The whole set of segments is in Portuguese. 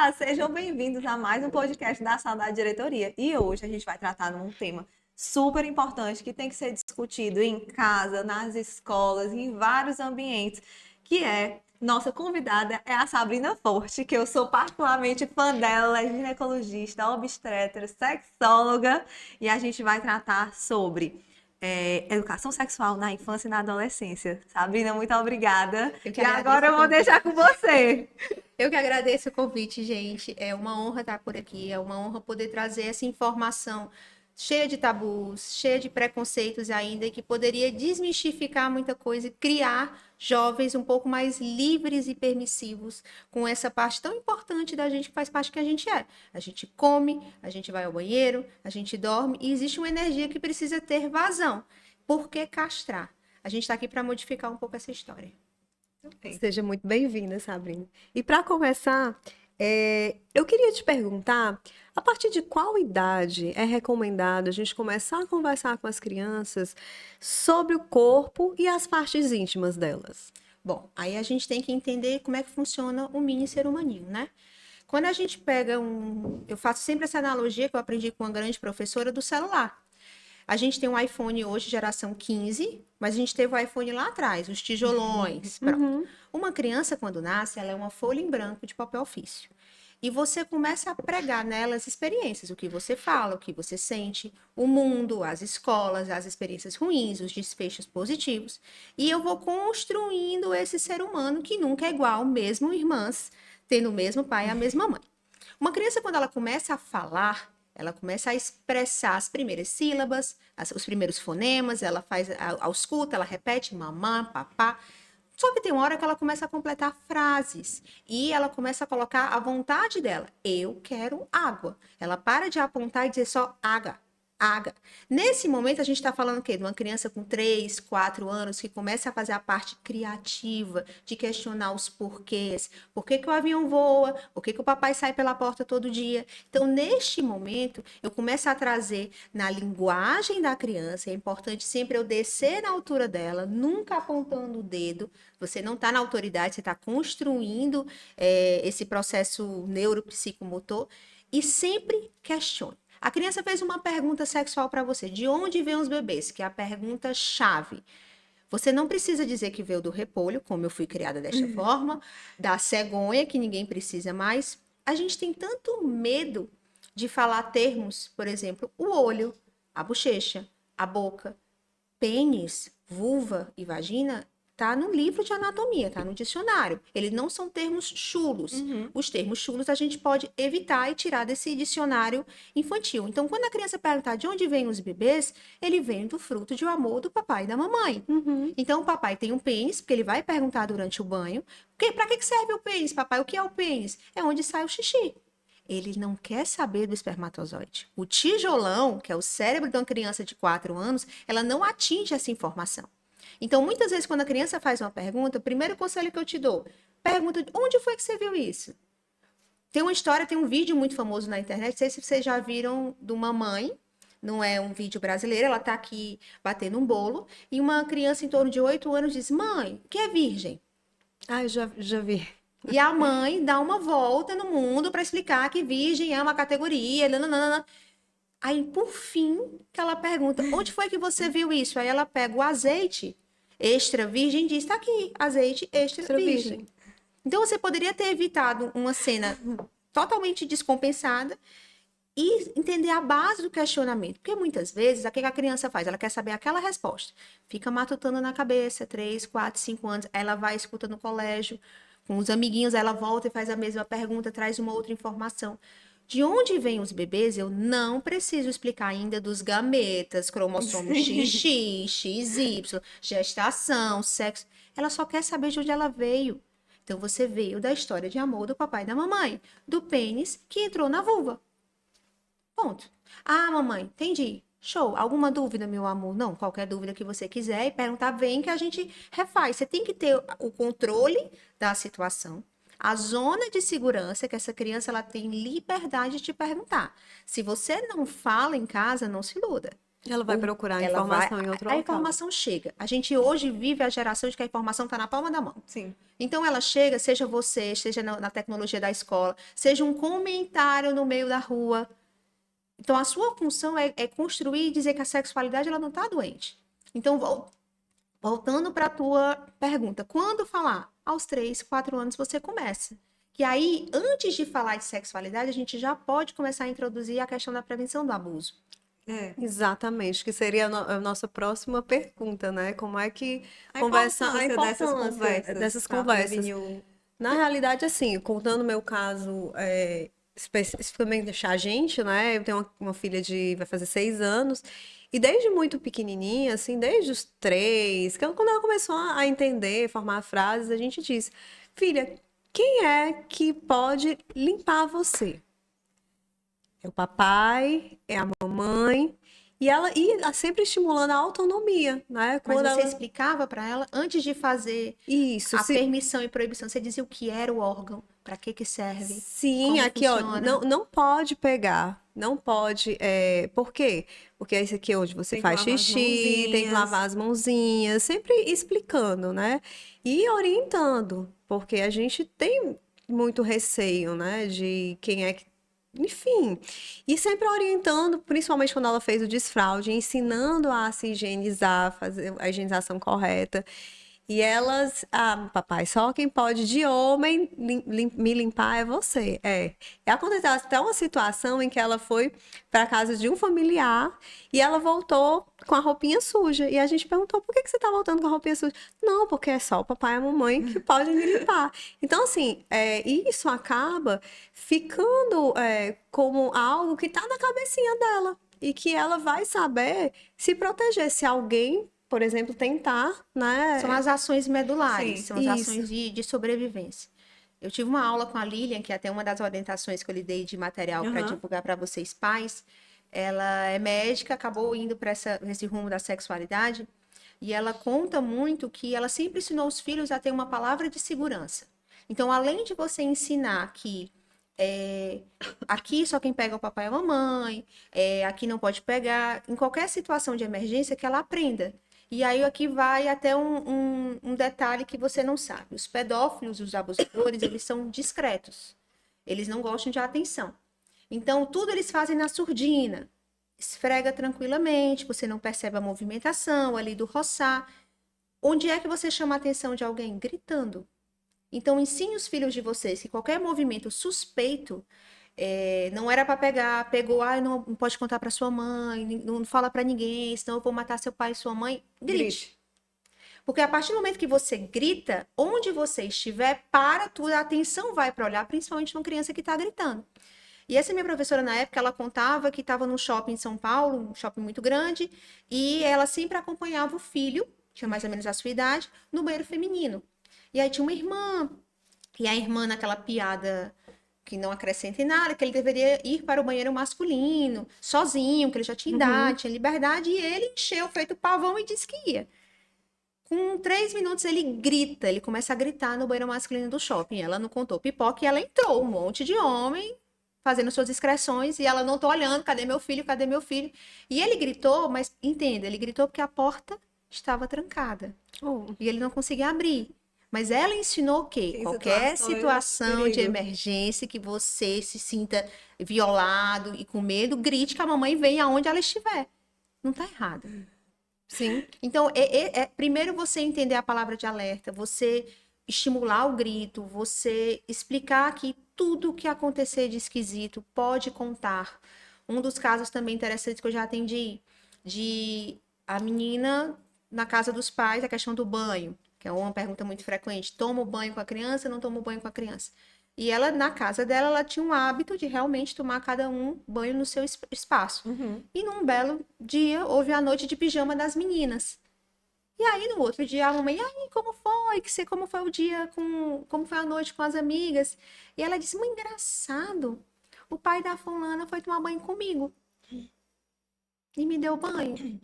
Olá, sejam bem-vindos a mais um podcast da Sala da Diretoria. E hoje a gente vai tratar de um tema super importante que tem que ser discutido em casa, nas escolas, em vários ambientes, que é nossa convidada é a Sabrina Forte, que eu sou particularmente fã dela, ela é ginecologista, obstetra, sexóloga, e a gente vai tratar sobre educação sexual na infância e na adolescência. Sabrina, muito obrigada. Eu que E agora agradeço o eu vou deixar convite. com você. Eu que agradeço o convite, gente. É uma honra estar por aqui. É uma honra poder trazer essa informação cheia de tabus, cheia de preconceitos ainda, e que poderia desmistificar muita coisa e criar jovens um pouco mais livres e permissivos com essa parte tão importante da gente que faz parte que a gente é. A gente come, a gente vai ao banheiro, a gente dorme e existe uma energia que precisa ter vazão. Por que castrar? A gente está aqui para modificar um pouco essa história. Seja muito bem-vinda, Sabrina. E para começar, eu queria te perguntar, a partir de qual idade é recomendado a gente começar a conversar com as crianças sobre o corpo e as partes íntimas delas? Bom, aí a gente tem que entender como é que funciona o mini ser humaninho, né? Quando a gente pega um. Eu faço sempre essa analogia que eu aprendi com uma grande professora do celular. A gente tem um iPhone hoje, geração 15, mas a gente teve o iPhone lá atrás, os tijolões. Pronto. Uhum. Uma criança, quando nasce, ela é uma folha em branco de papel ofício. E você começa a pregar nelas experiências, o que você fala, o que você sente, o mundo, as escolas, as experiências ruins, os desfechos positivos. E eu vou construindo esse ser humano que nunca é igual, mesmo irmãs, tendo o mesmo pai e a mesma mãe. Uma criança, quando ela começa a falar, ela começa a expressar as primeiras sílabas, os primeiros fonemas, ela faz a ausculta, ela repete mamã, papá. Só que tem uma hora que ela começa a completar frases e ela começa a colocar a vontade dela. Eu quero água. Ela para de apontar e dizer só água. Água. Nesse momento, a gente está falando o quê? De uma criança com 3, 4 anos que começa a fazer a parte criativa, de questionar os porquês. Por que que o avião voa? Por que que o papai sai pela porta todo dia? Então, neste momento, eu começo a trazer na linguagem da criança. É importante sempre eu descer na altura dela, nunca apontando o dedo. Você não está na autoridade, você está construindo esse processo neuropsicomotor e sempre questione. A criança fez uma pergunta sexual para você. De onde vêm os bebês? Que é a pergunta chave. Você não precisa dizer que veio do repolho, como eu fui criada desta forma, da cegonha, que ninguém precisa mais. A gente tem tanto medo de falar termos, por exemplo, o olho, a bochecha, a boca, pênis, vulva e vagina tá no livro de anatomia, tá no dicionário. Eles não são termos chulos. Os termos chulos a gente pode evitar e tirar desse dicionário infantil. Então, quando a criança perguntar de onde vêm os bebês, ele vem do fruto de amor do papai e da mamãe. Uhum. Então, o papai tem um pênis, porque ele vai perguntar durante o banho, para que serve o pênis, papai? O que é o pênis? É onde sai o xixi. Ele não quer saber do espermatozoide. O tijolão, que é o cérebro de uma criança de 4 anos, ela não atinge essa informação. Então, muitas vezes, quando a criança faz uma pergunta, o primeiro conselho que eu te dou, pergunta, onde foi que você viu isso? Tem uma história, tem um vídeo muito famoso na internet, não sei se vocês já viram, de uma mãe, não é um vídeo brasileiro, ela tá aqui batendo um bolo, e uma criança em torno de 8 anos diz, mãe, que é virgem? Ah, eu já vi. E a mãe dá uma volta no mundo para explicar que virgem é uma categoria, nananana. Aí, por fim, que ela pergunta, onde foi que você viu isso? Aí ela pega o azeite extra virgem e diz, tá aqui, azeite extra Extra virgem. virgem. Então, você poderia ter evitado uma cena totalmente descompensada e entender a base do questionamento. Porque muitas vezes, o que a criança faz? Ela quer saber aquela resposta. Fica matutando na cabeça, 3, 4, 5 anos. Ela vai escuta no colégio, com os amiguinhos, ela volta e faz a mesma pergunta, traz uma outra informação. De onde vêm os bebês, eu não preciso explicar ainda dos gametas, cromossomo XX, XY, gestação, sexo. Ela só quer saber de onde ela veio. Então, você veio da história de amor do papai e da mamãe, do pênis que entrou na vulva. Ponto. Ah, mamãe, entendi. Show. Alguma dúvida, meu amor? Não, qualquer dúvida que você quiser e perguntar, vem que a gente refaz. Você tem que ter o controle da situação, a zona de segurança que essa criança ela tem liberdade de te perguntar. Se você não fala em casa, não se iluda. Ela vai procurar a Ela vai, informação em outro a local. informação chega. A gente hoje vive a geração de que a informação está na palma da mão. Sim. Então ela chega, seja você, seja na tecnologia da escola, seja um comentário no meio da rua. Então a sua função é construir e dizer que a sexualidade ela não está doente. Então, voltando para a tua pergunta, quando falar? Aos 3, 4 anos você começa. Que aí, antes de falar de sexualidade, a gente já pode começar a introduzir a questão da prevenção do abuso. Exatamente, que seria a nossa próxima pergunta, né? Como é que A conversar, a importância importância dessas pra conversas. prevenir o- Na realidade, assim, contando o meu caso, especificamente a gente, né? Eu tenho uma filha vai fazer 6 anos, e desde muito pequenininha, assim, desde os 3, quando ela começou a entender, formar frases, a gente disse, filha, quem é que pode limpar você? É o papai, é a mamãe, e ela ia sempre estimulando a autonomia, né? Mas Quando você ela... explicava para ela, antes de fazer Isso, a permissão e proibição, você dizia o que era o órgão, para que serve, sim, como aqui, ó, funciona. não pode pegar, não pode, por quê? Porque esse aqui hoje você Tem que faz lavar as xixi, tem que mãozinhas. lavar as mãozinhas, sempre explicando, né? E orientando, porque a gente tem muito receio, né, de quem é que, enfim, e sempre orientando, principalmente quando ela fez o desfraude, ensinando a se higienizar, fazer a higienização correta. E elas, papai, só quem pode de homem me limpar é você. E aconteceu até uma situação em que ela foi para casa de um familiar e ela voltou com a roupinha suja. E a gente perguntou, por que você tá voltando com a roupinha suja? Não, porque é só o papai e a mamãe que podem me limpar. Então, assim, isso acaba ficando como algo que tá na cabecinha dela. E que ela vai saber se proteger. Se alguém, por exemplo, tentar, né? São as ações medulares, Sim, são as isso. ações de sobrevivência. Eu tive uma aula com a Lilian, que é até uma das orientações que eu lhe dei de material para Aham. divulgar para vocês pais. Ela é médica, acabou indo para esse rumo da sexualidade, e ela conta muito que ela sempre ensinou os filhos a ter uma palavra de segurança. Então, além de você ensinar que aqui só quem pega é o papai e a mamãe, aqui não pode pegar, em qualquer situação de emergência, que ela aprenda. E aí aqui vai até um detalhe que você não sabe. Os pedófilos, os abusadores, eles são discretos. Eles não gostam de atenção. Então, tudo eles fazem na surdina. Esfrega tranquilamente, você não percebe a movimentação ali do roçar. Onde é que você chama a atenção de alguém? Gritando. Então, ensine os filhos de vocês que qualquer movimento suspeito não era para pegar, pegou, não pode contar para sua mãe, não fala para ninguém, senão eu vou matar seu pai e sua mãe. Grite. Porque a partir do momento que você grita, onde você estiver, para tudo, a atenção vai para olhar, principalmente uma criança que está gritando. E essa minha professora, na época, ela contava que estava num shopping em São Paulo, um shopping muito grande, e ela sempre acompanhava o filho, tinha mais ou menos a sua idade, no banheiro feminino. E aí tinha uma irmã, e a irmã naquela piada que não acrescenta em nada, que ele deveria ir para o banheiro masculino, sozinho, que ele já tinha idade, tinha liberdade, e ele encheu, feito pavão, e disse que ia. Com 3 minutos ele grita, ele começa a gritar no banheiro masculino do shopping. Ela não contou pipoca e ela entrou, um monte de homem fazendo suas excreções, e ela não tô olhando, cadê meu filho, cadê meu filho? E ele gritou, mas entenda, ele gritou porque a porta estava trancada. E ele não conseguia abrir. Mas ela ensinou que Em qualquer situações de situação de perigo. emergência que você se sinta violado e com medo, grite que a mamãe vem aonde ela estiver. Não tá errado. Sim. Então, primeiro você entender a palavra de alerta, você estimular o grito, você explicar que tudo que acontecer de esquisito pode contar. Um dos casos também interessantes que eu já atendi, de a menina na casa dos pais, a questão do banho, que é uma pergunta muito frequente. Toma o banho com a criança, não toma o banho com a criança? E ela, na casa dela, ela tinha um hábito de realmente tomar cada um banho no seu espaço. E num belo dia, houve a noite de pijama das meninas. E aí, no outro dia, a mamãe, e aí, como foi? Como foi o dia, como foi a noite com as amigas? E ela disse, mãe, engraçado, o pai da fulana foi tomar banho comigo. E me deu banho.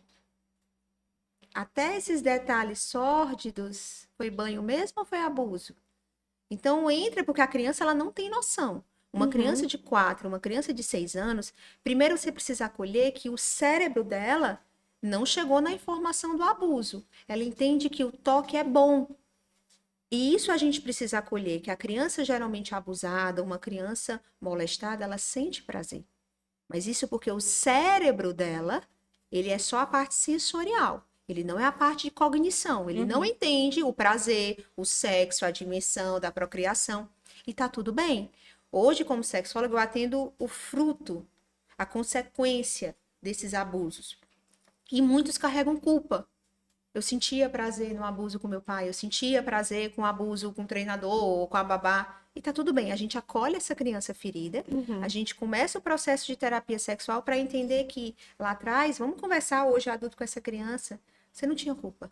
Até esses detalhes sórdidos, foi banho mesmo ou foi abuso? Então, entra porque a criança ela não tem noção. Uma criança de 4, uma criança de 6 anos, primeiro você precisa acolher que o cérebro dela não chegou na informação do abuso. Ela entende que o toque é bom. E isso a gente precisa acolher, que a criança geralmente abusada, uma criança molestada, ela sente prazer. Mas isso porque o cérebro dela, ele é só a parte sensorial. Ele não é a parte de cognição. Ele não entende o prazer, o sexo, a dimensão da procriação. E tá tudo bem. Hoje, como sexóloga, eu atendo o fruto, a consequência desses abusos. E muitos carregam culpa. Eu sentia prazer no abuso com meu pai, eu sentia prazer com o abuso com o treinador ou com a babá. E tá tudo bem, a gente acolhe essa criança ferida, a gente começa o processo de terapia sexual para entender que lá atrás, vamos conversar hoje adulto com essa criança, você não tinha culpa.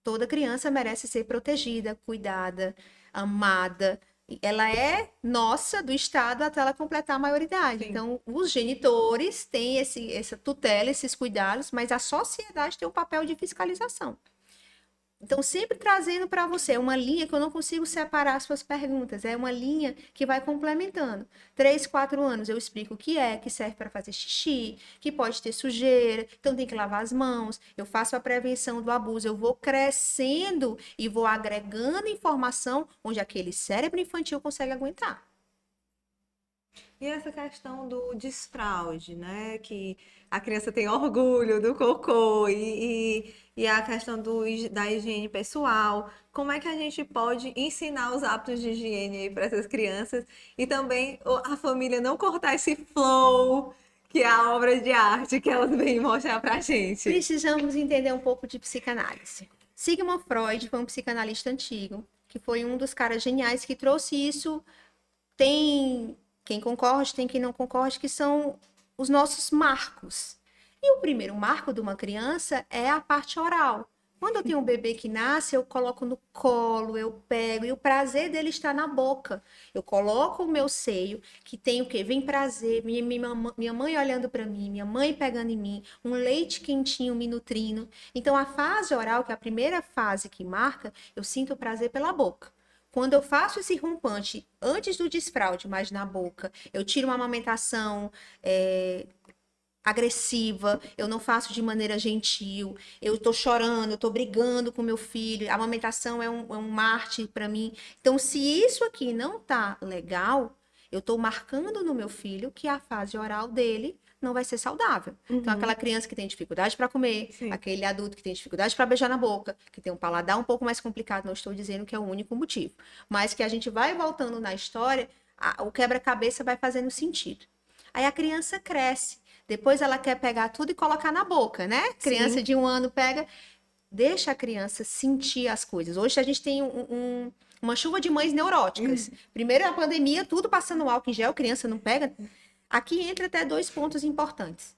Toda criança merece ser protegida, cuidada, amada. Ela é nossa, do Estado, até ela completar a maioridade. Sim. Então, os genitores têm essa tutela, esses cuidados, mas a sociedade tem um papel de fiscalização. Então, sempre trazendo para você uma linha que eu não consigo separar as suas perguntas. É uma linha que vai complementando. 3, 4 anos eu explico o que é, que serve para fazer xixi, que pode ter sujeira, então tem que lavar as mãos. Eu faço a prevenção do abuso. Eu vou crescendo e vou agregando informação onde aquele cérebro infantil consegue aguentar. E essa questão do desfraude, né? Que a criança tem orgulho do cocô e a questão da higiene pessoal. Como é que a gente pode ensinar os hábitos de higiene aí para essas crianças e também a família não cortar esse flow, que é a obra de arte que elas vêm mostrar pra gente? Precisamos entender um pouco de psicanálise. Sigmund Freud foi um psicanalista antigo, que foi um dos caras geniais que trouxe isso. Tem quem concorde, tem quem não concorde, que são os nossos marcos. E o primeiro marco de uma criança é a parte oral. Quando eu tenho um bebê que nasce, eu coloco no colo, eu pego, e o prazer dele está na boca. Eu coloco o meu seio, que tem o quê? Vem prazer, minha mãe olhando para mim, minha mãe pegando em mim, um leite quentinho me nutrindo. Então, a fase oral, que é a primeira fase que marca, eu sinto prazer pela boca. Quando eu faço esse rompante antes do desfraude, mas na boca, eu tiro uma amamentação agressiva, eu não faço de maneira gentil, eu tô chorando, eu tô brigando com meu filho, a amamentação é um mártir para mim. Então, se isso aqui não tá legal, eu tô marcando no meu filho que a fase oral dele não vai ser saudável. Então, aquela criança que tem dificuldade para comer, Sim. aquele adulto que tem dificuldade para beijar na boca, que tem um paladar um pouco mais complicado, não estou dizendo que é o único motivo, mas que a gente vai voltando na história, o quebra-cabeça vai fazendo sentido. Aí a criança cresce, depois ela quer pegar tudo e colocar na boca, né? Criança de 1 ano pega, deixa a criança sentir as coisas. Hoje a gente tem uma chuva de mães neuróticas. Primeiro, a pandemia, tudo passando álcool em gel, criança não pega. Aqui entra até 2 pontos importantes.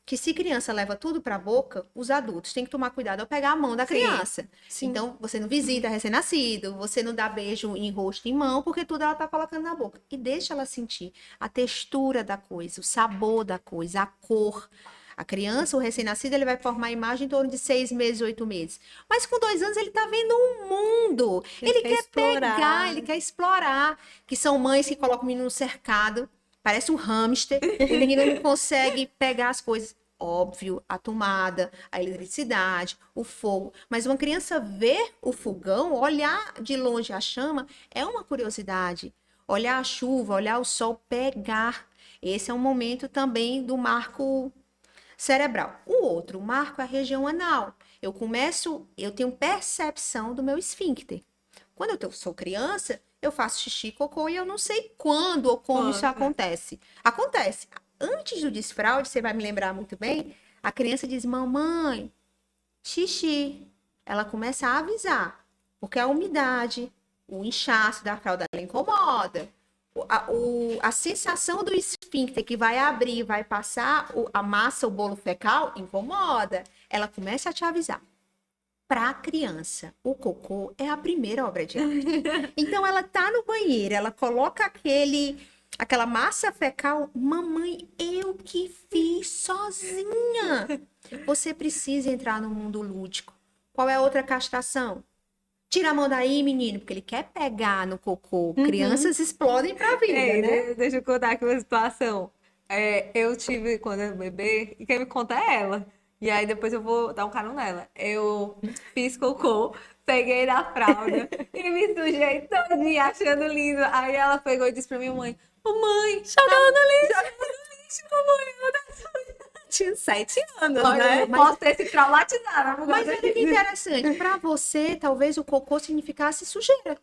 Que se criança leva tudo para a boca, os adultos têm que tomar cuidado ao pegar a mão da criança. Sim. Então, você não visita recém-nascido, você não dá beijo em rosto e em mão, porque tudo ela tá colocando na boca. E deixa ela sentir a textura da coisa, o sabor da coisa, a cor. A criança, o recém-nascido, ele vai formar a imagem em torno de 6 meses, 8 meses. Mas com 2 anos ele tá vendo um mundo. Ele quer explorar. pegar, ele quer explorar. Que são mães que colocam o menino no cercado, parece um hamster, o menino não consegue pegar as coisas. Óbvio, a tomada, a eletricidade, o fogo. Mas uma criança ver o fogão, olhar de longe a chama, é uma curiosidade. Olhar a chuva, olhar o sol, pegar. Esse é um momento também do marco cerebral. O outro marco é a região anal. Eu tenho percepção do meu esfíncter. Quando eu sou criança, eu faço xixi, cocô e eu não sei quando ou como isso acontece. Acontece. Antes do desfraude, você vai me lembrar muito bem, a criança diz, mamãe, xixi. Ela começa a avisar, porque a umidade, o inchaço da fralda, ela incomoda. A sensação do esfíncter que vai abrir, vai passar a massa, o bolo fecal, incomoda. Ela começa a te avisar. Para a criança, o cocô é a primeira obra de arte. Então, ela tá no banheiro, ela coloca aquela massa fecal, mamãe, eu que fiz sozinha. Você precisa entrar no mundo lúdico. Qual é a outra castração? Tira a mão daí, menino, porque ele quer pegar no cocô. Crianças explodem pra vida, né? Deixa eu contar aqui uma situação. Eu tive quando eu era bebê, e quem me conta é ela. E aí depois eu vou dar um carão nela. Eu fiz cocô, peguei na fralda e me sujei todinha achando lindo. Aí ela pegou e disse pra minha mãe, ô mãe, Joga ela no lixo. joga no lixo, mamãe, ela tá suja. Tinha 7 anos, Olha, né? eu posso ter se traumatizado por Mas causa olha que disso. interessante, para você, talvez o cocô significasse sujeira.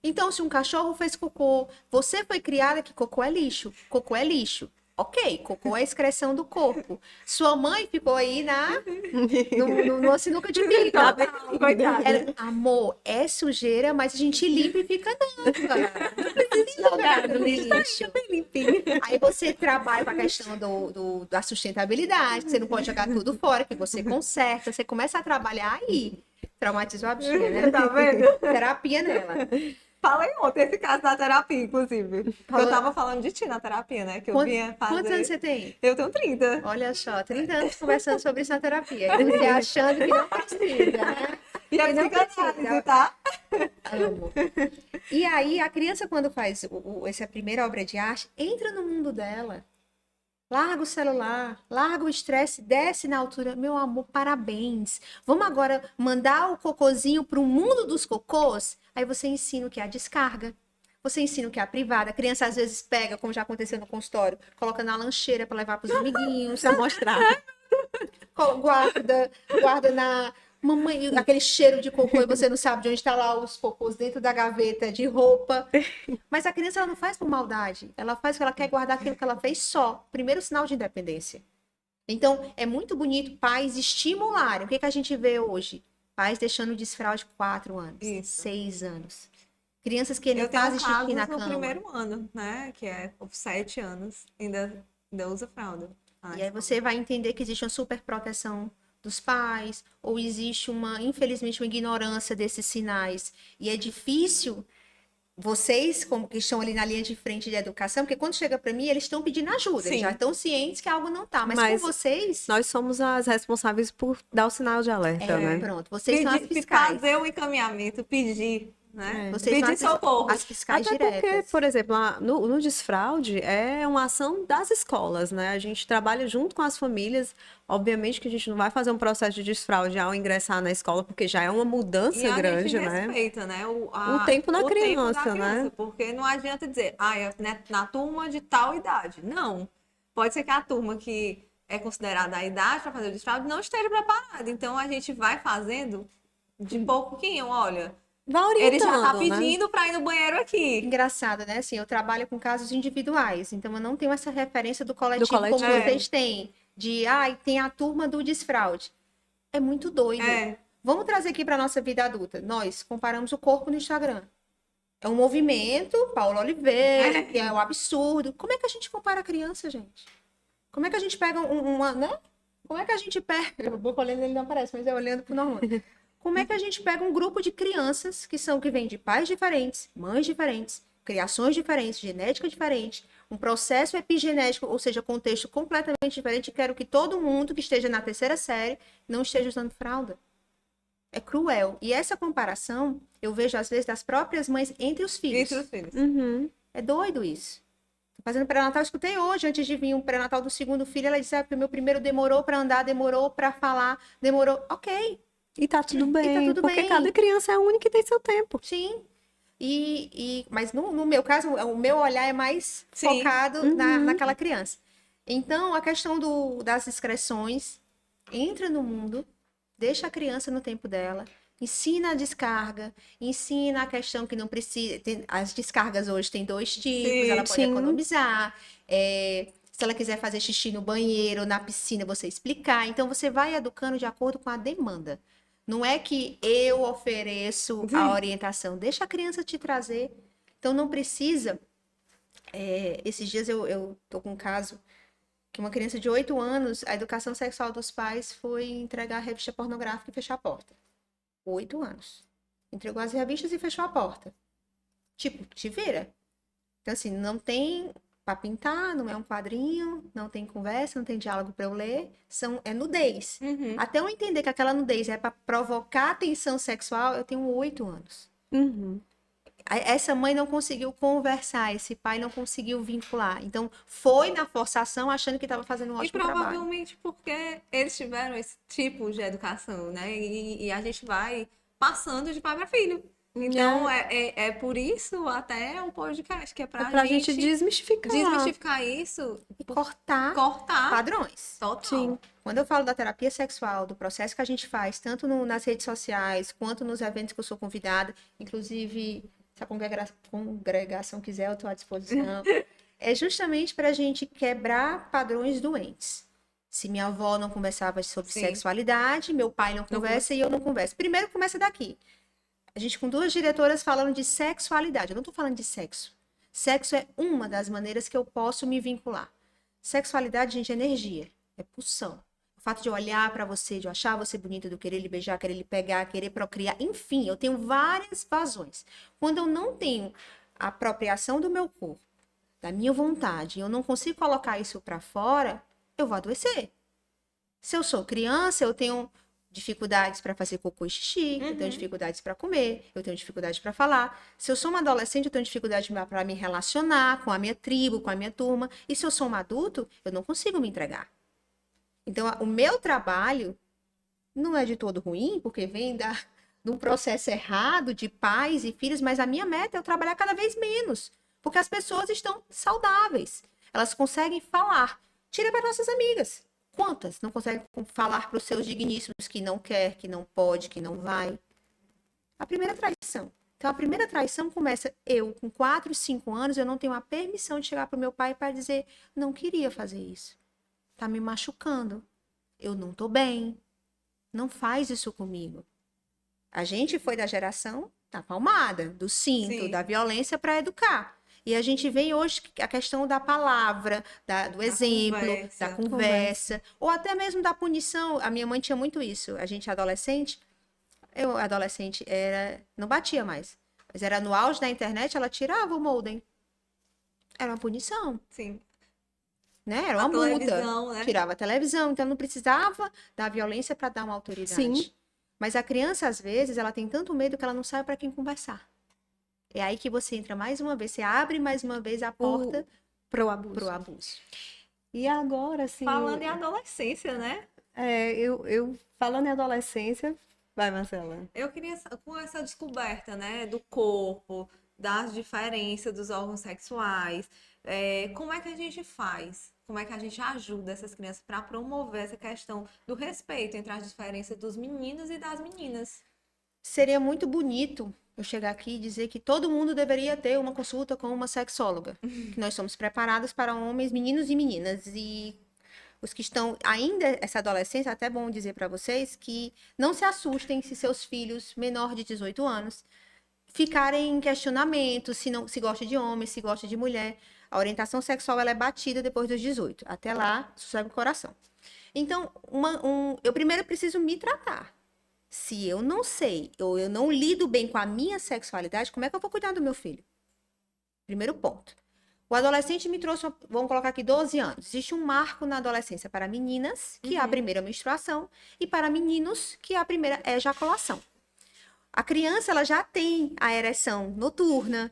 Então, se um cachorro fez cocô, você foi criada que cocô é lixo. Cocô é lixo. Ok, cocô é a excreção do corpo. Sua mãe ficou aí numa sinuca de bico. Coitada. Amor, é sujeira, mas a gente limpa e fica não, cara. Não precisa jogar no lixo. Bem limpinho. Aí você trabalha com a questão da sustentabilidade, que você não pode jogar tudo fora, que você conserta, você começa a trabalhar aí. Traumatizou a bichinha, né? Tá vendo? Terapia nela. Falei ontem esse caso da terapia, inclusive. Falou- Eu tava falando de ti na terapia, né? Que eu vinha fazer. Quantos anos você tem? Eu tenho 30. Olha só, 30 anos conversando sobre isso na terapia. E você achando que não precisa, né? E a E não psicanálise, precisa. tá? Amo. E aí, a criança, quando faz essa primeira obra de arte, entra no mundo dela. Larga o celular, larga o estresse, desce na altura. Meu amor, parabéns. Vamos agora mandar o cocôzinho para o mundo dos cocôs? Aí você ensina o que é a descarga. Você ensina o que é a privada. A criança às vezes pega, como já aconteceu no consultório, coloca na lancheira para levar para os amiguinhos. Pra mostrar. Guarda na. Mamãe, aquele cheiro de cocô e você não sabe de onde está lá os cocôs dentro da gaveta de roupa. Mas a criança ela não faz por maldade. Ela faz porque ela quer guardar aquilo que ela fez só. Primeiro sinal de independência. Então, é muito bonito pais estimularem. O que, que a gente vê hoje? Pais deixando desfraude 4 anos, Isso. 6 anos. Crianças que não Eu tenho fazem xixi casos na no cama. primeiro ano, né? Que é 7 anos, ainda usa fralda. E aí você vai entender que existe uma superproteção dos pais, ou existe infelizmente, uma ignorância desses sinais. E é difícil vocês, como que estão ali na linha de frente de educação, porque quando chega para mim, eles estão pedindo ajuda, eles Sim. já estão cientes que algo não tá. Mas Mas com vocês, nós somos as responsáveis por dar o sinal de alerta, né? pronto, vocês são as Pedir, fiscais. fazer o encaminhamento, pedir, né? É. Vocês são Pedir socorro. as fiscais Até porque, diretas. por exemplo, no desfraude é uma ação das escolas, né? A gente trabalha junto com as famílias. Obviamente que a gente não vai fazer um processo de desfraude ao ingressar na escola, porque já é uma mudança E a grande, gente né? respeita, né? O tempo da criança, né? Porque não adianta dizer, é na turma de tal idade. Não. Pode ser que a turma que é considerada a idade para fazer o desfraude não esteja preparada. Então a gente vai fazendo de pouquinho, olha. Vai Ele já tá orientando, né? pedindo para ir no banheiro aqui. Engraçado, né? Assim, eu trabalho com casos individuais, então eu não tenho essa referência do coletivo, coletivo. como É. vocês têm. Tem a turma do desfraude. É muito doido. É. Vamos trazer aqui para nossa vida adulta. Nós comparamos o corpo no Instagram. É um movimento, Paulo Oliveira, que é um absurdo. Como é que a gente compara a criança, gente? Como é que a gente pega uma, né? Como é que a gente pega... Eu vou olhando, ele não aparece, mas é olhando pro normal. Como é que a gente pega um grupo de crianças que vêm de pais diferentes, mães diferentes, criações diferentes, genética diferente, um processo epigenético, ou seja, contexto completamente diferente. Quero que todo mundo que esteja na 3ª série não esteja usando fralda. É cruel. E essa comparação, eu vejo às vezes das próprias mães entre os filhos. Entre os filhos. Uhum. É doido isso. Tô fazendo pré-natal, eu escutei hoje, antes de vir um pré-natal do 2º filho, ela disse, porque o meu primeiro demorou para andar, demorou para falar, demorou. Ok, E tá tudo bem, tudo porque bem. cada criança é única e tem seu tempo. sim. Mas no meu caso, o meu olhar é mais Sim. focado naquela criança. Então, a questão das excreções, entra no mundo, deixa a criança no tempo dela, ensina a descarga, ensina a questão que não precisa. As descargas hoje têm 2 tipos, Sim, ela pode sim. economizar. Se ela quiser fazer xixi no banheiro, na piscina, você explicar. Então, você vai educando de acordo com a demanda. Não é que eu ofereço a orientação, deixa a criança te trazer. Então, não precisa. Esses dias eu tô com um caso que uma criança de 8 anos, a educação sexual dos pais foi entregar a revista pornográfica e fechar a porta. 8 anos. Entregou as revistas e fechou a porta. Tipo, te vira. Então, assim, não tem para pintar, não é um quadrinho, não tem conversa, não tem diálogo para eu ler, é nudez. Uhum. Até eu entender que aquela nudez é para provocar tensão sexual, eu tenho 8 anos. Uhum. essa mãe não conseguiu conversar, esse pai não conseguiu vincular. Então, foi na forçação achando que estava fazendo um E ótimo trabalho. provavelmente porque eles tiveram esse tipo de educação, né? E a gente vai passando de pai para filho. Então, é por isso até o podcast, que é É pra pra gente gente desmistificar. isso, E cortar padrões. total. Sim. Quando eu falo da terapia sexual, do processo que a gente faz, tanto nas redes sociais, quanto nos eventos que eu sou convidada, inclusive, se a congregação quiser, eu estou à disposição, é justamente para a gente quebrar padrões doentes. Se minha avó não conversava sobre Sim. sexualidade, meu pai não conversa e eu não converso. Primeiro começa daqui. A gente com 2 diretoras falando de sexualidade. Eu não estou falando de sexo. Sexo é uma das maneiras que eu posso me vincular. Sexualidade, gente, é energia, é pulsão. O fato de eu olhar para você, de eu achar você bonita, de eu querer lhe beijar, querer lhe pegar, querer procriar, enfim, eu tenho várias vazões. Quando eu não tenho a apropriação do meu corpo, da minha vontade, eu não consigo colocar isso para fora, eu vou adoecer. Se eu sou criança, eu tenho dificuldades para fazer cocô e xixi, eu tenho dificuldades para comer, eu tenho dificuldade para falar. Se eu sou uma adolescente, eu tenho dificuldade para me relacionar com a minha tribo, com a minha turma. E se eu sou um adulto, eu não consigo me entregar. Então, o meu trabalho não é de todo ruim, porque vem de um processo errado de pais e filhos, mas a minha meta é eu trabalhar cada vez menos, porque as pessoas estão saudáveis. Elas conseguem falar. Tira para nossas amigas. Quantas não conseguem falar para os seus digníssimos que não quer, que não pode, que não vai? A primeira traição. Então, a primeira traição começa eu, com 4, 5 anos, eu não tenho a permissão de chegar para o meu pai para dizer, não queria fazer isso. Tá me machucando. Eu não tô bem. Não faz isso comigo. A gente foi da geração da palmada, do cinto, Sim. da violência para educar. E a gente vem hoje a questão da palavra, do exemplo, da conversa, ou até mesmo da punição. A minha mãe tinha muito isso. A gente adolescente, eu adolescente, não batia mais. Mas era no auge da internet, ela tirava o modem. Era uma punição. Sim. Né? Era uma multa. Né? Tirava a televisão. Então, não precisava da violência para dar uma autoridade. Sim. Mas a criança, às vezes, ela tem tanto medo que ela não sabe para quem conversar. É aí que você entra mais uma vez, você abre mais uma vez a porta pro abuso. E agora, assim... Falando em adolescência, né? Eu falando em adolescência... Vai, Marcela. Eu queria, com essa descoberta, né, do corpo, das diferenças dos órgãos sexuais, como é que a gente faz? Como é que a gente ajuda essas crianças para promover essa questão do respeito entre as diferenças dos meninos e das meninas? Seria muito bonito eu chegar aqui e dizer que todo mundo deveria ter uma consulta com uma sexóloga. Que nós somos preparados para homens, meninos e meninas. E os que estão ainda essa adolescência, é até bom dizer para vocês que não se assustem se seus filhos menor de 18 anos ficarem em questionamento se gosta de homem, se gosta de mulher. A orientação sexual ela é batida depois dos 18. Até lá, sossega o coração. Então, eu primeiro preciso me tratar. Se eu não sei, ou eu não lido bem com a minha sexualidade, como é que eu vou cuidar do meu filho? Primeiro ponto. O adolescente me trouxe, vamos colocar aqui 12 anos. Existe um marco na adolescência para meninas, que é a primeira menstruação, e para meninos, que é a primeira ejaculação. A criança, ela já tem a ereção noturna,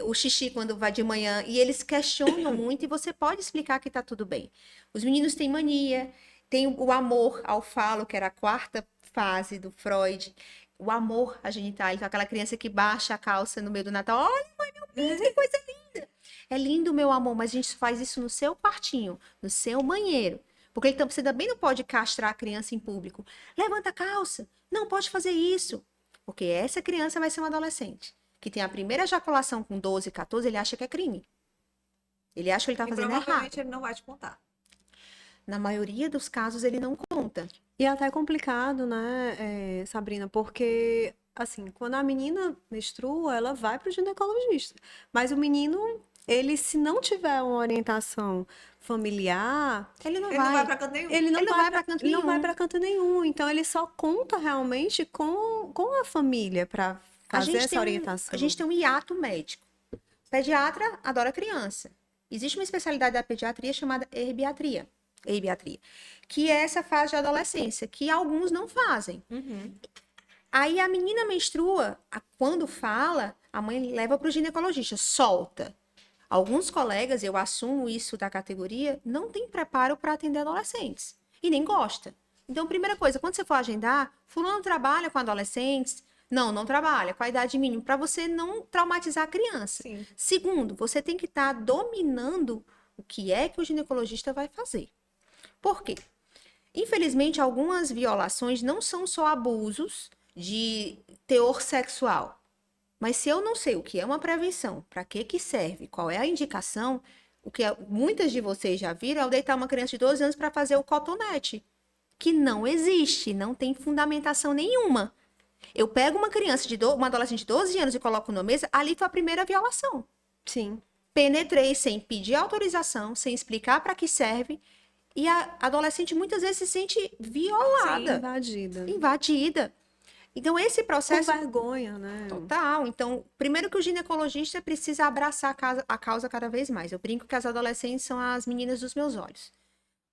o xixi quando vai de manhã, e eles questionam muito, e você pode explicar que está tudo bem. Os meninos têm mania, tem o amor ao falo, que era a 4ª fase do Freud, o amor à genitália, aquela criança que baixa a calça no meio do Natal. Olha, mãe, meu Deus, que coisa linda! É lindo, meu amor, mas a gente faz isso no seu quartinho, no seu banheiro. Porque então, você também não pode castrar a criança em público. Levanta a calça, não pode fazer isso. Porque essa criança vai ser uma adolescente, que tem a primeira ejaculação com 12, 14, ele acha que é crime. Ele acha que ele está fazendo errado. Provavelmente ele não vai te contar. Na maioria dos casos, ele não conta. E é até complicado, né, Sabrina? Porque, assim, quando a menina menstrua, ela vai para o ginecologista. Mas o menino, ele, se não tiver uma orientação familiar, ele não vai para canto nenhum. Ele não vai para canto nenhum. Então, ele só conta realmente com a família para fazer essa orientação. A gente tem um hiato médico. Pediatra adora criança. Existe uma especialidade da pediatria chamada herbiatria, que é essa fase de adolescência, que alguns não fazem. Aí a menina menstrua, quando fala, a mãe leva para o ginecologista, solta. Alguns colegas, eu assumo isso da categoria, não tem preparo para atender adolescentes e nem gosta. Então, primeira coisa, quando você for agendar, fulano trabalha com adolescentes? Não, não trabalha, com a idade mínima, para você não traumatizar a criança. Sim. Segundo, você tem que estar dominando o que é que o ginecologista vai fazer. Por quê? Infelizmente, algumas violações não são só abusos de teor sexual. Mas se eu não sei o que é uma prevenção, para que serve, qual é a indicação, o que muitas de vocês já viram é eu deitar uma criança de 12 anos para fazer o cotonete, que não existe, não tem fundamentação nenhuma. Eu pego uma criança, uma adolescente de 12 anos e coloco na mesa, ali foi a primeira violação. Sim. Penetrei sem pedir autorização, sem explicar para que serve, e a adolescente muitas vezes se sente violada, Invadida. invadida. Então, esse Com processo... vergonha, né? Total. Então, primeiro que o ginecologista precisa abraçar a causa cada vez mais. Eu brinco que as adolescentes são as meninas dos meus olhos.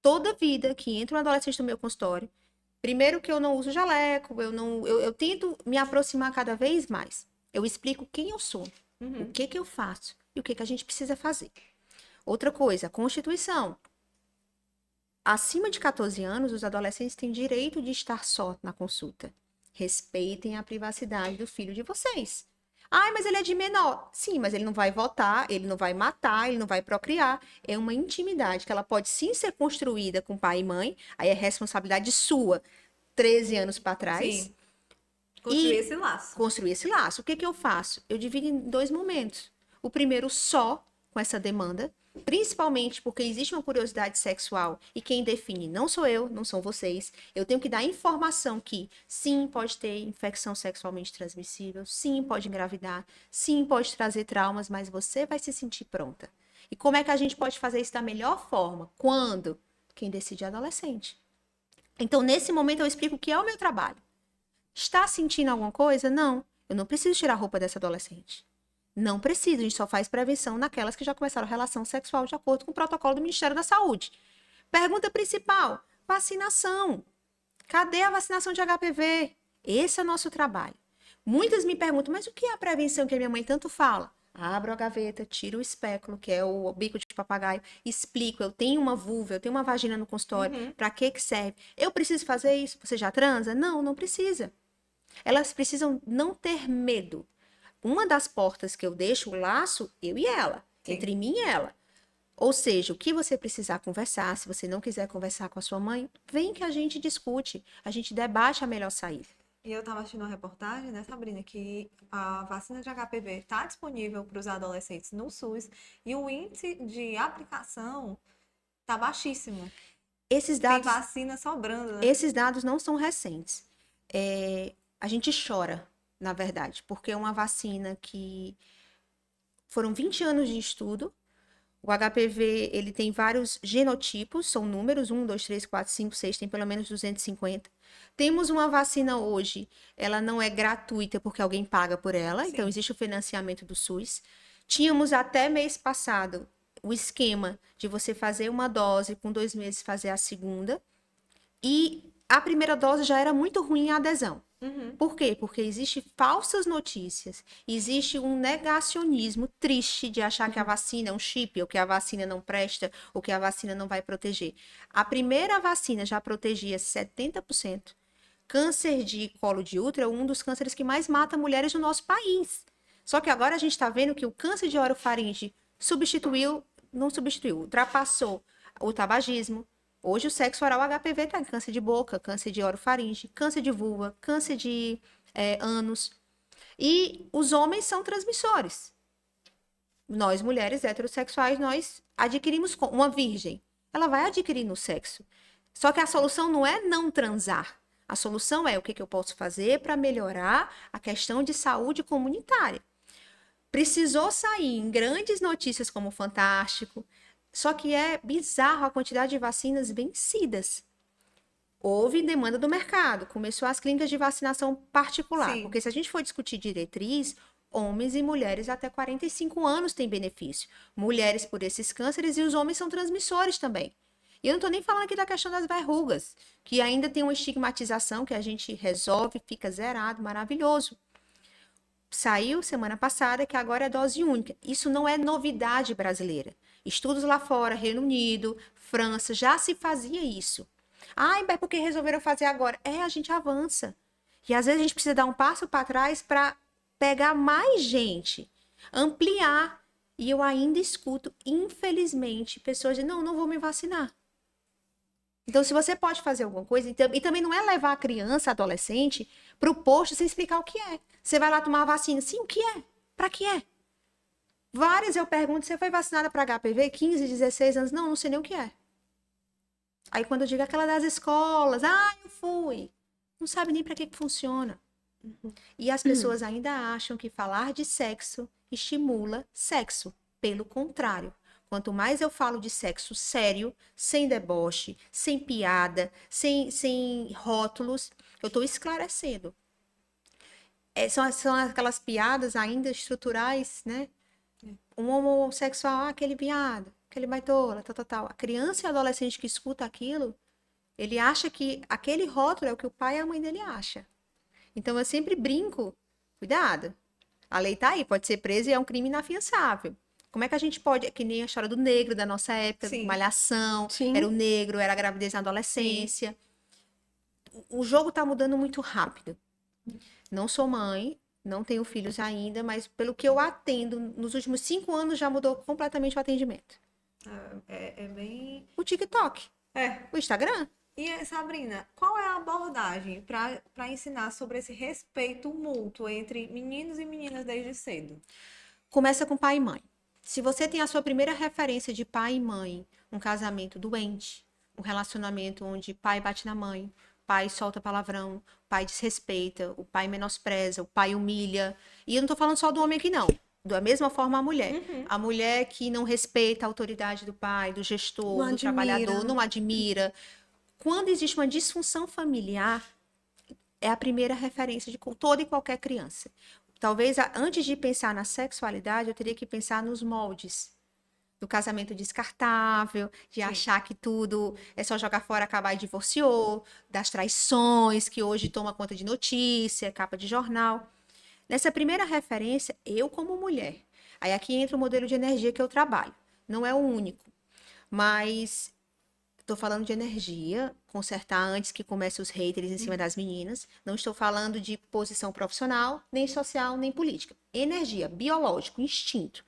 Toda vida que entra um adolescente no meu consultório, primeiro que eu não uso jaleco, eu tento me aproximar cada vez mais. Eu explico quem eu sou, o que eu faço e o que a gente precisa fazer. Outra coisa, Constituição. Acima de 14 anos, os adolescentes têm direito de estar só na consulta. Respeitem a privacidade do filho de vocês. Ai, mas ele é de menor. Sim, mas ele não vai votar, ele não vai matar, ele não vai procriar. É uma intimidade que ela pode sim ser construída com pai e mãe. Aí é responsabilidade sua, 13 anos para trás. Sim. Construir esse laço. Construir esse laço. O que eu faço? Eu divido em 2 momentos. O primeiro só com essa demanda, principalmente porque existe uma curiosidade sexual e quem define não sou eu, não são vocês. Eu tenho que dar informação que sim, pode ter infecção sexualmente transmissível, sim, pode engravidar, sim, pode trazer traumas, mas você vai se sentir pronta. E como é que a gente pode fazer isso da melhor forma? Quando? Quem decide é adolescente. Então, nesse momento, eu explico o que é o meu trabalho. Está sentindo alguma coisa? Não. Eu não preciso tirar a roupa dessa adolescente. Não precisa, a gente só faz prevenção naquelas que já começaram relação sexual de acordo com o protocolo do Ministério da Saúde. Pergunta principal, vacinação. Cadê a vacinação de HPV? Esse é o nosso trabalho. Muitas me perguntam, mas o que é a prevenção que a minha mãe tanto fala? Abro a gaveta, tiro o espéculo, que é o bico de papagaio, explico, eu tenho uma vulva, eu tenho uma vagina no consultório, para que serve? Eu preciso fazer isso? Você já transa? Não, não precisa. Elas precisam não ter medo. Uma das portas que eu deixo o laço, eu e ela, Sim. entre mim e ela. Ou seja, o que você precisar conversar, se você não quiser conversar com a sua mãe, vem que a gente discute, a gente debate a melhor saída. E eu estava assistindo uma reportagem, né, Sabrina, que a vacina de HPV está disponível para os adolescentes no SUS e o índice de aplicação está baixíssimo. Esses Tem dados, vacina sobrando, né? esses dados não são recentes. A gente chora, na verdade, porque é uma vacina que foram 20 anos de estudo. O HPV, ele tem vários genotipos, são números, 1, 2, 3, 4, 5, 6, tem pelo menos 250. Temos uma vacina hoje, ela não é gratuita porque alguém paga por ela, Sim. então existe o financiamento do SUS. Tínhamos até mês passado o esquema de você fazer uma dose, com 2 meses fazer a segunda, e a primeira dose já era muito ruim a adesão. Por quê? Porque existem falsas notícias, existe um negacionismo triste de achar que a vacina é um chip, ou que a vacina não presta, ou que a vacina não vai proteger. A primeira vacina já protegia 70%. Câncer de colo de útero é um dos cânceres que mais mata mulheres no nosso país. Só que agora a gente está vendo que o câncer de orofaringe ultrapassou o tabagismo. Hoje o sexo oral HPV está em câncer de boca, câncer de orofaringe, câncer de vulva, câncer de ânus. E os homens são transmissores. Nós, mulheres heterossexuais, nós adquirimos uma virgem. Ela vai adquirir no sexo. Só que a solução não é não transar. A solução é o que eu posso fazer para melhorar a questão de saúde comunitária. Precisou sair em grandes notícias como o Fantástico, só que é bizarro a quantidade de vacinas vencidas. Houve demanda do mercado, começou as clínicas de vacinação particular, Sim. porque se a gente for discutir diretriz, homens e mulheres até 45 anos têm benefício. Mulheres por esses cânceres e os homens são transmissores também. E eu não tô nem falando aqui da questão das verrugas, que ainda tem uma estigmatização que a gente resolve, fica zerado, maravilhoso. Saiu semana passada que agora é dose única. Isso não é novidade brasileira. Estudos lá fora, Reino Unido, França, já se fazia isso. Ai, mas por que resolveram fazer agora? A gente avança. E às vezes a gente precisa dar um passo para trás para pegar mais gente, ampliar. E eu ainda escuto, infelizmente, pessoas dizendo, não vou me vacinar. Então, se você pode fazer alguma coisa, e também não é levar a criança, adolescente, para o posto sem explicar o que é. Você vai lá tomar a vacina. Sim, o que é? Para que é? Várias eu pergunto, você foi vacinada para HPV? 15, 16 anos? Não sei nem o que é. Aí quando eu digo aquela das escolas, eu fui. Não sabe nem para que funciona. E as pessoas ainda acham que falar de sexo estimula sexo. Pelo contrário. Quanto mais eu falo de sexo sério, sem deboche, sem piada, sem rótulos, eu estou esclarecendo. São aquelas piadas ainda estruturais, né? Um homossexual, aquele viado, aquele baitola, tal. A criança e adolescente que escuta aquilo, ele acha que aquele rótulo é o que o pai e a mãe dele acham. Então eu sempre brinco, cuidado. A lei tá aí, pode ser presa e é um crime inafiançável. Como é que a gente pode, que nem a história do negro da nossa época, Sim. malhação, Sim. era o negro, era a gravidez na adolescência. O jogo tá mudando muito rápido. Não sou mãe, não tenho filhos ainda, mas pelo que eu atendo, nos últimos 5 anos já mudou completamente o atendimento. É bem... O TikTok, o Instagram. E, Sabrina, qual é a abordagem para ensinar sobre esse respeito mútuo entre meninos e meninas desde cedo? Começa com pai e mãe. Se você tem a sua primeira referência de pai e mãe, um casamento doente, um relacionamento onde pai bate na mãe, pai solta palavrão, pai desrespeita, o pai menospreza, o pai humilha. E eu não tô falando só do homem aqui, não. Da mesma forma a mulher. A mulher que não respeita a autoridade do pai, do gestor, Não do trabalhador, admira. não admira. Quando existe uma disfunção familiar, é a primeira referência de toda e qualquer criança. Talvez antes de pensar na sexualidade, eu teria que pensar nos moldes do casamento descartável, de achar que tudo é só jogar fora, acabar e divorciou, das traições que hoje toma conta de notícia, capa de jornal. Nessa primeira referência, eu como mulher, aí aqui entra o modelo de energia que eu trabalho. Não é o único, mas estou falando de energia, consertar antes que comece os haters em cima das meninas. Não estou falando de posição profissional, nem social, nem política. Energia, biológico, instinto.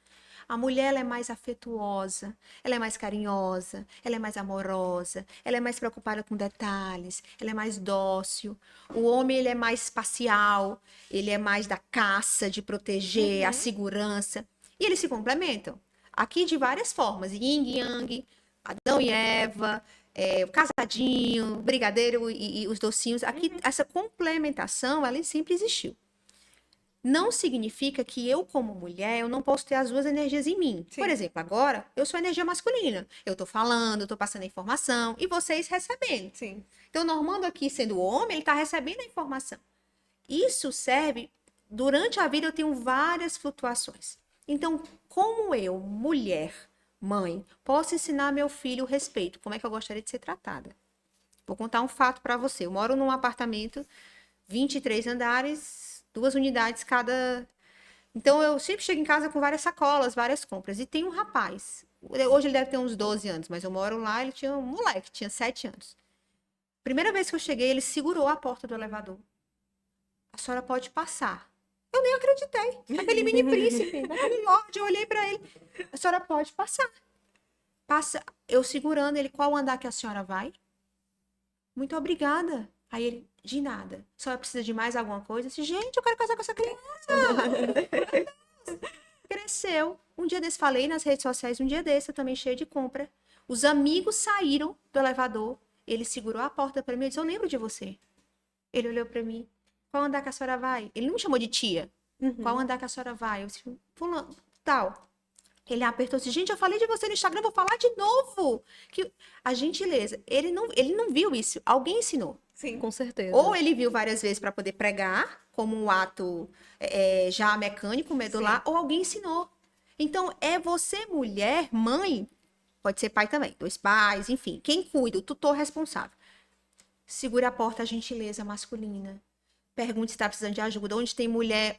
A mulher ela é mais afetuosa, ela é mais carinhosa, ela é mais amorosa, ela é mais preocupada com detalhes, ela é mais dócil. O homem ele é mais espacial, ele é mais da caça, de proteger, a segurança. E eles se complementam. Aqui de várias formas, yin e yang, Adão e Eva, o casadinho, o brigadeiro e os docinhos. Aqui, essa complementação, ela sempre existiu. Não significa que eu, como mulher, eu não posso ter as duas energias em mim. Sim. Por exemplo, agora, eu sou energia masculina. Eu tô falando, eu tô passando a informação, e vocês recebendo. Sim. Então, o Normando aqui, sendo homem, ele tá recebendo a informação. Isso serve... Durante a vida, eu tenho várias flutuações. Então, como eu, mulher, mãe, posso ensinar meu filho o respeito? Como é que eu gostaria de ser tratada? Vou contar um fato para você. Eu moro num apartamento, 23 andares, 2 unidades cada. Então, eu sempre chego em casa com várias sacolas, várias compras. E tem um rapaz. Hoje ele deve ter uns 12 anos, mas eu moro lá, ele tinha um moleque, tinha 7 anos. Primeira vez que eu cheguei, ele segurou a porta do elevador. A senhora pode passar. Eu nem acreditei. Aquele mini príncipe, naquele lorde, eu olhei pra ele. A senhora pode passar. Passa, eu segurando ele, qual andar que a senhora vai? Muito obrigada. Aí ele, de nada. A senhora precisa de mais alguma coisa? Eu disse, gente, eu quero casar com essa criança. Cresceu. Um dia desse, falei nas redes sociais, um dia desse, eu também cheio de compra. Os amigos saíram do elevador. Ele segurou a porta pra mim e disse, eu lembro de você. Ele olhou pra mim. Qual andar que a senhora vai? Ele não me chamou de tia. Qual andar que a senhora vai? Eu disse, fulano, tal. Ele apertou assim, gente, eu falei de você no Instagram, vou falar de novo. Que a gentileza, ele não viu isso, alguém ensinou. Sim. Com certeza. Ou ele viu várias vezes para poder pregar, como um ato já mecânico, medular, ou alguém ensinou. Então, é você, mulher, mãe, pode ser pai também, 2 pais, enfim, quem cuida, o tutor responsável. Segure a porta, a gentileza masculina. Pergunte se está precisando de ajuda. Onde tem mulher,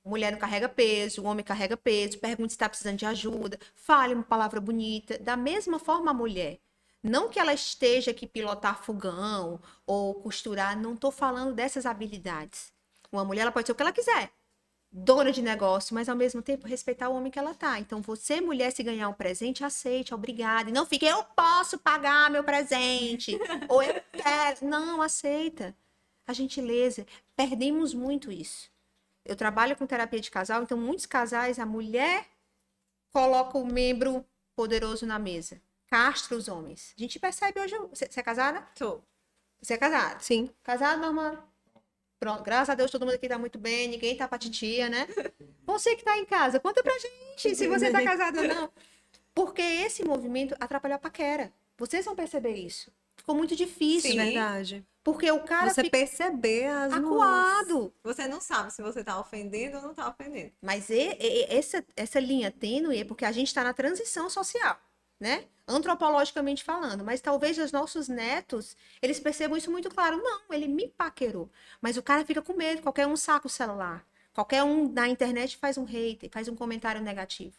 mulher não carrega peso, o homem carrega peso. Pergunte se está precisando de ajuda. Fale uma palavra bonita. Da mesma forma, a mulher. Não que ela esteja aqui pilotar fogão ou costurar. Não estou falando dessas habilidades. Uma mulher ela pode ser o que ela quiser. Dona de negócio, mas ao mesmo tempo respeitar o homem que ela tá. Então, você, mulher, se ganhar um presente, aceite, obrigada. E não fique, eu posso pagar meu presente. Ou eu quero. Não, aceita. A gentileza. Perdemos muito isso. Eu trabalho com terapia de casal, então muitos casais, a mulher coloca o membro poderoso na mesa. Castra os homens. A gente percebe hoje. Você é casada? Tô. Você é casada? Sim. Casada, normal. Pronto, graças a Deus todo mundo aqui tá muito bem, ninguém tá pra titia, né? Você que tá em casa, conta pra gente se você tá casada ou não. Porque esse movimento atrapalhou a paquera. Vocês vão perceber isso. Ficou muito difícil. Sim. Verdade. Porque o cara Você fica perceber as acuado. Você não sabe se você tá ofendendo ou não tá ofendendo. Mas essa linha tênue é porque a gente tá na transição social, né? Antropologicamente falando, mas talvez os nossos netos, eles percebam isso muito claro. Não, ele me paquerou. Mas o cara fica com medo, qualquer um saca o celular. Qualquer um na internet faz um hater, faz um comentário negativo.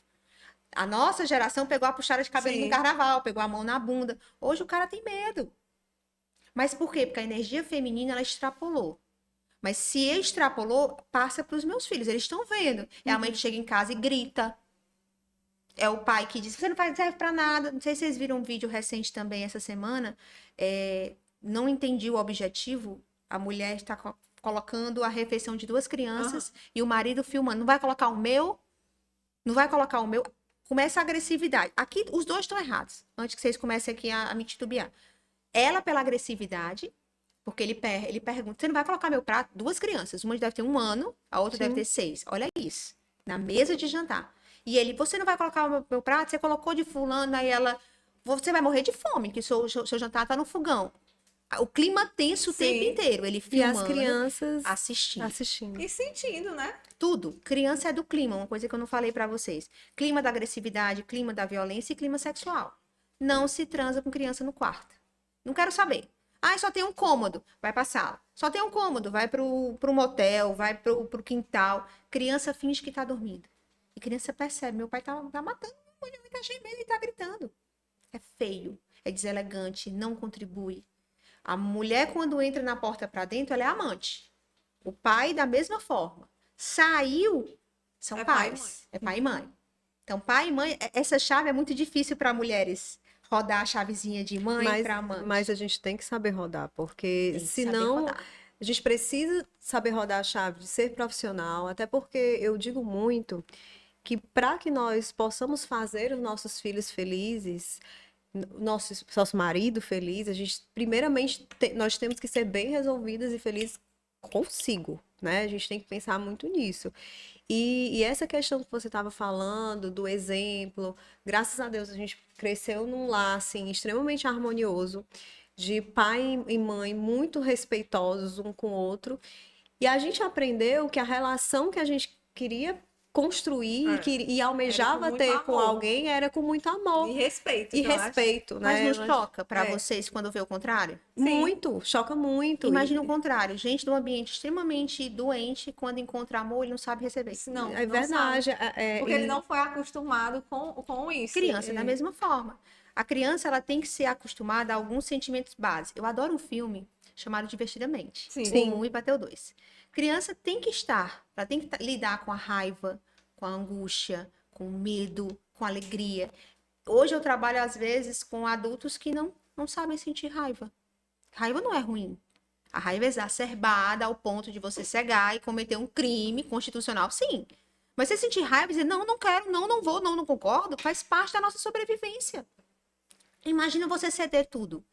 A nossa geração pegou a puxada de cabelo Sim. no carnaval, pegou a mão na bunda. Hoje o cara tem medo. Mas por quê? Porque a energia feminina, ela extrapolou. Mas se extrapolou, passa para os meus filhos. Eles estão vendo. É a mãe que chega em casa e grita. É o pai que diz, você não serve pra nada. Não sei se vocês viram um vídeo recente também essa semana. Não entendi o objetivo. A mulher está colocando a refeição de 2 crianças e o marido filmando. Não vai colocar o meu? Não vai colocar o meu? Começa a agressividade. Aqui, os dois estão errados. Antes que vocês comecem aqui a me titubear. Ela pela agressividade, porque ele pergunta, você não vai colocar meu prato? 2 crianças. Uma deve ter 1 ano, a outra deve ter 6. Olha isso. Na mesa de jantar. E ele, você não vai colocar o meu prato? Você colocou de fulano, aí ela... Você vai morrer de fome, que seu jantar tá no fogão. O clima tenso o tempo inteiro. Ele E filmando, as crianças assistindo. E sentindo, né? Tudo. Criança é do clima, uma coisa que eu não falei pra vocês. Clima da agressividade, clima da violência e clima sexual. Não se transa com criança no quarto. Não quero saber. Ah, só tem um cômodo, vai pra sala. Só tem um cômodo, vai pro motel, vai pro quintal. Criança finge que tá dormindo. E criança percebe, meu pai tá matando, minha mãe tá gemendo e tá gritando. É feio, é deselegante, não contribui. A mulher, quando entra na porta pra dentro, ela é amante. O pai, da mesma forma. Saiu, são pai e pais. É pai e mãe. Então, pai e mãe, essa chave é muito difícil para mulheres. Rodar a chavezinha de mãe para amante. Mas a gente tem que saber rodar, porque Tem que saber senão rodar. a gente precisa saber rodar a chave de ser profissional, até porque eu digo muito que para que nós possamos fazer os nossos filhos felizes, nosso marido feliz, a gente primeiramente nós temos que ser bem resolvidas e felizes consigo, né? A gente tem que pensar muito nisso. E essa questão que você estava falando, do exemplo, graças a Deus a gente cresceu num lar assim, extremamente harmonioso, de pai e mãe muito respeitosos um com o outro. E a gente aprendeu que a relação que a gente queria construir e almejava muito ter com amor. alguém era com muito amor E respeito. e que eu acho. respeito, Mas né? não choca para é. vocês quando vê o contrário? Muito, choca muito. Imagina o contrário. Gente do ambiente extremamente doente, quando encontra amor, ele não sabe receber. Isso não, É não verdade. sabe. Porque ele não foi acostumado com isso. Criança, da mesma forma. A criança, ela tem que ser acostumada a alguns sentimentos básicos. Eu adoro um filme chamado Divertidamente. Sim. O 1 e bateu o 2. Criança tem que estar, ela tem que lidar com a raiva, com a angústia, com o medo, com a alegria. Hoje eu trabalho, às vezes, com adultos que não sabem sentir raiva. Raiva não é ruim. A raiva é exacerbada ao ponto de você cegar e cometer um crime constitucional, sim. Mas você sentir raiva e dizer, não quero, não vou, não concordo, faz parte da nossa sobrevivência. Imagina você ceder tudo.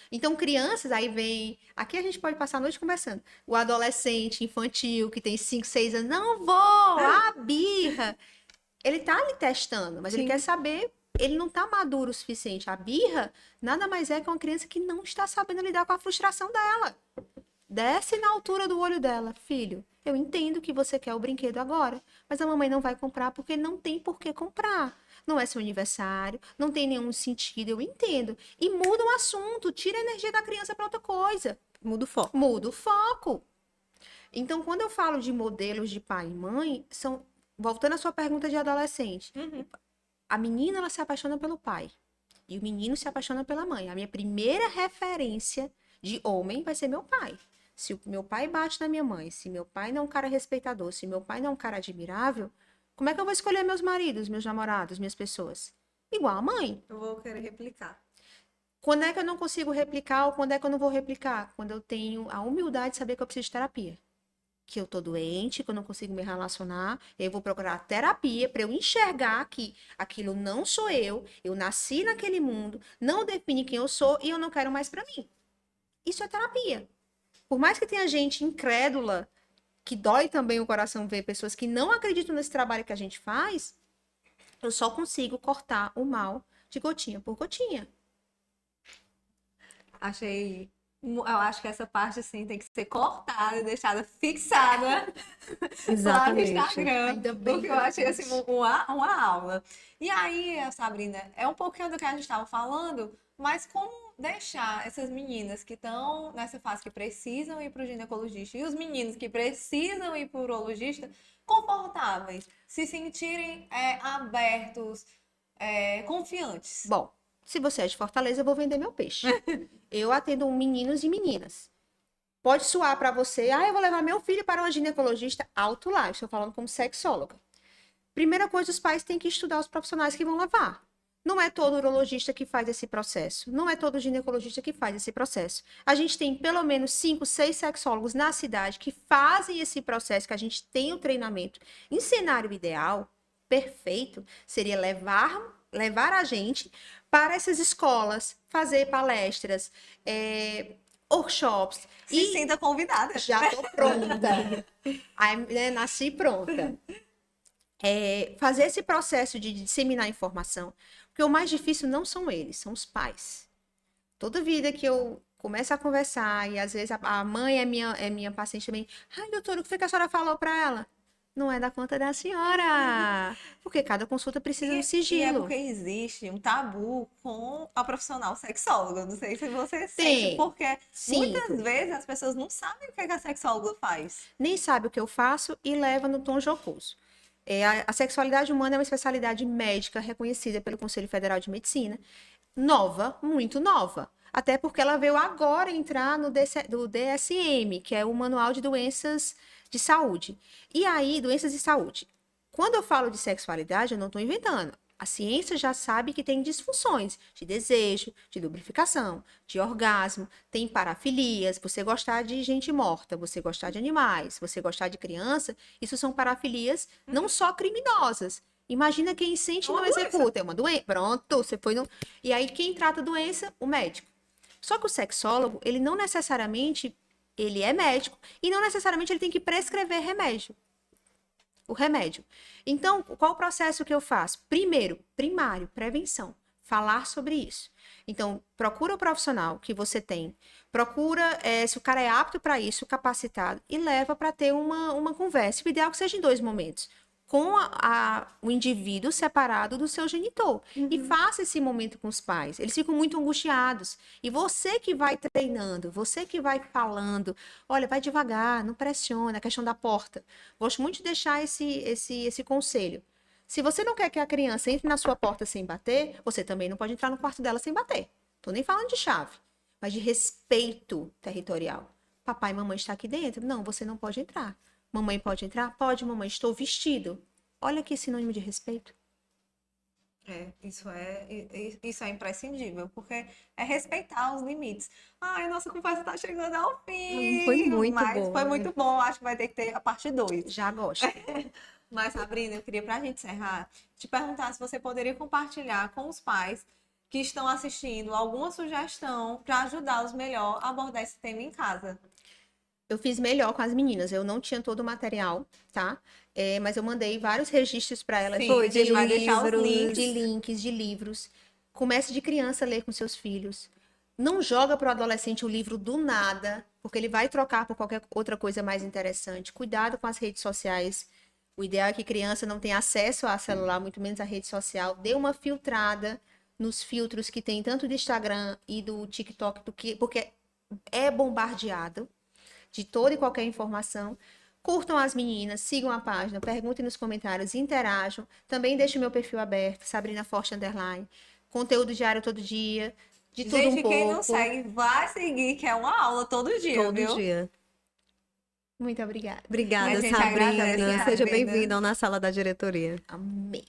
Então, crianças, aí vem... Aqui a gente pode passar a noite conversando. O adolescente infantil, que tem 5, 6 anos, não vou, a birra. Ele tá ali testando, mas ele quer saber... Ele não tá maduro o suficiente. A birra nada mais é que uma criança que não está sabendo lidar com a frustração dela. desce na altura do olho dela. Filho, eu entendo que você quer o brinquedo agora, mas a mamãe não vai comprar porque não tem por que comprar. Não é seu aniversário, não tem nenhum sentido, eu entendo. E muda o assunto, tira a energia da criança para outra coisa. Muda o foco. Muda o foco. Então, quando eu falo de modelos de pai e mãe, são, voltando à sua pergunta de adolescente, a menina ela se apaixona pelo pai e o menino se apaixona pela mãe. A minha primeira referência de homem vai ser meu pai. Se o meu pai bate na minha mãe, se meu pai não é um cara respeitador, se meu pai não é um cara admirável, como é que eu vou escolher meus maridos, meus namorados, minhas pessoas? Igual a mãe. Eu vou querer replicar. Quando é que eu não consigo replicar ou quando é que eu não vou replicar? Quando eu tenho a humildade de saber que eu preciso de terapia. Que eu tô doente, que eu não consigo me relacionar, eu vou procurar terapia para eu enxergar que aquilo não sou eu nasci naquele mundo, não define quem eu sou e eu não quero mais para mim. Isso é terapia. Por mais que tenha gente incrédula, que dói também o coração ver pessoas que não acreditam nesse trabalho que a gente faz, eu só consigo cortar o mal de gotinha por gotinha. Eu acho que essa parte, assim, tem que ser cortada e deixada fixada lá no Exatamente. Instagram, Ainda bem porque que eu eu achei, fiz. assim, uma aula. E aí, Sabrina, é um pouquinho do que a gente estava falando, mas como deixar essas meninas que estão nessa fase que precisam ir para o ginecologista e os meninos que precisam ir para o urologista confortáveis, se sentirem abertos, confiantes? Bom, se você é de Fortaleza, eu vou vender meu peixe. Eu atendo meninos e meninas. Pode soar para você, eu vou levar meu filho para uma ginecologista alto lá. Eu estou falando como sexóloga. Primeira coisa, os pais têm que estudar os profissionais que vão levar. Não é todo urologista que faz esse processo. Não é todo ginecologista que faz esse processo. A gente tem pelo menos 5, 6 sexólogos na cidade que fazem esse processo, que a gente tem o treinamento. Em cenário ideal, perfeito, seria levar a gente para essas escolas, fazer palestras, workshops. Se sinta convidada. Já tô pronta. Aí, né, nasci pronta. Fazer esse processo de disseminar informação, porque o mais difícil não são eles, são os pais. Toda vida que eu começo a conversar, e às vezes a mãe é minha paciente também, doutora, o que foi que a senhora falou para ela? Não é da conta da senhora, porque cada consulta precisa de E é sigilo. porque existe um tabu com a profissional sexóloga. Não sei se você Tem. sente, porque muitas Sinto. vezes as pessoas não sabem o que a sexóloga faz. Nem sabe o que eu faço e leva no tom jocoso. A sexualidade humana é uma especialidade médica reconhecida pelo Conselho Federal de Medicina, nova, muito nova. Até porque ela veio agora entrar no do DSM, que é o Manual de Doenças de Saúde. E aí, doenças de saúde. Quando eu falo de sexualidade, eu não estou inventando. A ciência já sabe que tem disfunções de desejo, de lubrificação, de orgasmo, tem parafilias, você gostar de gente morta, você gostar de animais, você gostar de criança, isso são parafilias não só criminosas. Imagina quem sente e não executa, é uma doença. Pronto, você foi no... E aí quem trata a doença? O médico. Só que o sexólogo, ele não necessariamente, ele é médico e não necessariamente ele tem que prescrever remédio. O remédio. Então, qual o processo que eu faço? Primeiro, primário, prevenção. Falar sobre isso. Então, procura o profissional que você tem, procura se o cara é apto para isso, capacitado, e leva para ter uma conversa. O ideal é que seja em 2 momentos. Com o indivíduo separado do seu genitor. E faça esse momento com os pais. Eles ficam muito angustiados. E você que vai treinando, você que vai falando, olha, vai devagar, não pressiona, a questão da porta. Gosto muito de deixar esse conselho. Se você não quer que a criança entre na sua porta sem bater, você também não pode entrar no quarto dela sem bater. Tô nem falando de chave, mas de respeito territorial. Papai e mamãe estão aqui dentro? Não, você não pode entrar. Mamãe pode entrar? Pode, mamãe. Estou vestido. Olha que sinônimo de respeito. Isso é imprescindível, porque é respeitar os limites. Ai, nossa conversa tá chegando ao fim. Foi muito mas bom, foi né? muito bom. Acho que vai ter que ter a parte 2. Já gosto. Mas, Sabrina, eu queria, pra gente encerrar, te perguntar se você poderia compartilhar com os pais que estão assistindo alguma sugestão para ajudá-los melhor a abordar esse tema em casa. Eu fiz melhor com as meninas. Eu não tinha todo o material, tá? Mas eu mandei vários registros para elas. Sim, a gente vai deixar os links. De links, de livros. Comece de criança a ler com seus filhos. Não joga para o adolescente o livro do nada, porque ele vai trocar por qualquer outra coisa mais interessante. Cuidado com as redes sociais. O ideal é que criança não tenha acesso a celular, muito menos a rede social. Dê uma filtrada nos filtros que tem tanto do Instagram e do TikTok, porque é bombardeado de toda e qualquer informação. Curtam as meninas, sigam a página, perguntem nos comentários, interajam. Também deixo meu perfil aberto, Sabrina Forte _. Conteúdo diário todo dia, de tudo Gente, um pouco. quem não segue, vai seguir, que é uma aula todo dia, Todo viu? dia. Muito obrigada. Obrigada, A gente Sabrina. agradece, Seja Sabrina. bem-vinda ao Na Sala da Diretoria. Amei.